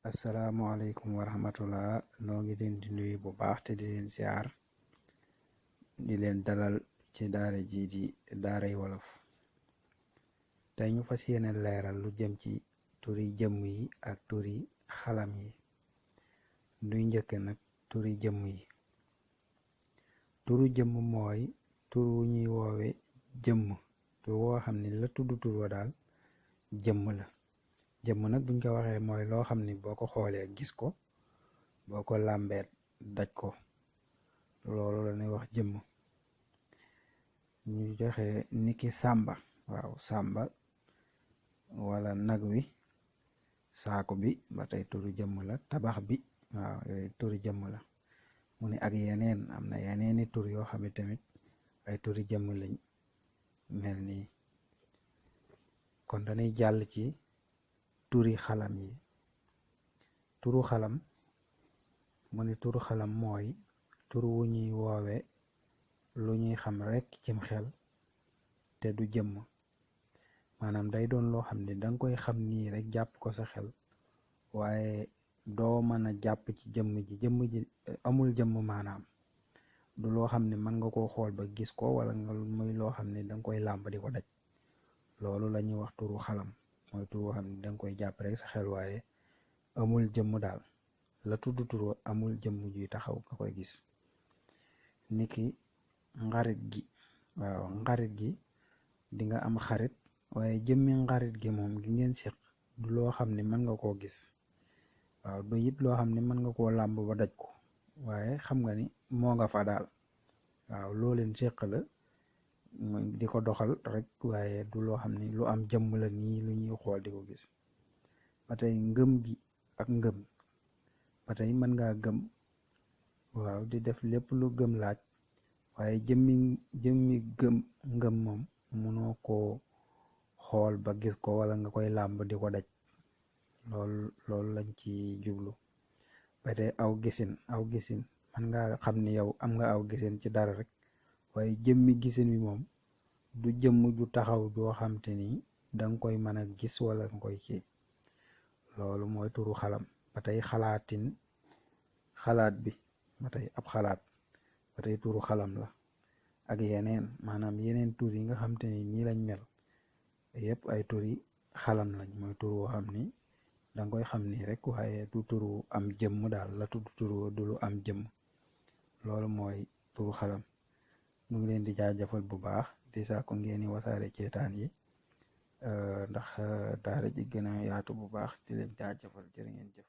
asalaamaaleykum wa rahmatullah noo ngi leen di nuyu bu baax te di leen siyaar di leen dalal ci daara ji di daaray wolof. tey ñu fas yéene leeral lu jëm ci turi jëmm yi ak turi xalam yi. nuy njëkk nag turi jëmm yi. turu jëmm mooy tur wu ñuy woowe jëmm, tur woo xam ni la tudd tur wa daal jëmm la. jëmm nag buñ ko waxee mooy loo xam ni boo ko xoolee gis ko, boo ko làmbeet daj ko, loolu la ñuy wax jëmm. ñu joxe niki sàmba, waaw sàmba wala nag wi, saako bi ba tey turu jëmm la, tabax bi waaw yooyu turi jëmm la. mu ne ak yeneen, am na yeneeni tur yoo xam ne tamit ay turi jëmm lañ mel nii. kon dañuy jàll ci turi xalam yi. turu xalam, mu ne turu xalam mooy tur wu ñuy woowe lu ñuy xam rekk cim xel te du jëmm. maanaam day doon loo xam ne danga koy xam nii rek jàpp ko sa xel, waaye doo mën a jàpp ci jëmm ji amul jëmm. maanaam du loo xam ne mën nga koo xool ba gis ko, wala nga muy loo xam ne danga koy làmb di ko daj. loolu la ñuy wax turu xalam, mooy tur woo xam ne danga koy jàpp rek sa xel, waaye amul jëmm daal. la tudd tur amul jëmm juy taxaw nga koy gis. niki ngarit gi, waaw ngarit gi di nga am xarit, waaye jëmmi ngarit gi moom gi ngeen séq du loo xam ne mën nga koo gis. waaw du it loo xam ne mën nga koo làmb ba daj ko, waaye xam nga ni moo nga fa daal. waaw loo leen séq la di ko doxal rek, waaye du loo xam ne lu am jëmm la nii lu ñuy xool di ko gis. ba tey ngëm gi ak ngëm, ba tey mën ngaa gëm, waaw di def lépp lu gëm laaj, waaye jëmmi ngëm moom munoo koo xool ba gis ko, wala nga koy làmb di ko daj. loolu lañ ci jublu. ba tey aw gisin mën ngaa xam ni yow am nga aw gisin ci dara rek, waaye jëmmi gisin wi moom du jëmm ju taxaw joo xam te ni danga koy mën a gis wala nga koy kii. loolu mooy turu xalam. ba tey xalaat bi, ba tey ab xalaat, ba tey turu xalam la. ak yeneen, maanaam yeneen tur yi nga xam te ni nii lañ mel yëpp ay turi xalam lañ. mooy tur woo xam ni danga koy xam nii rek, waaye du turu am jëmm daal. la tudd turu du lu am jëmm. loolu mooy turu xalam. ñu ngi leen di jaajëfal bu baax, di saako ngeen di wasaare ceetaan yi ndax daara ji gën a yaatu bu baax. di leen jaajëfal, jërë ngeen jëf.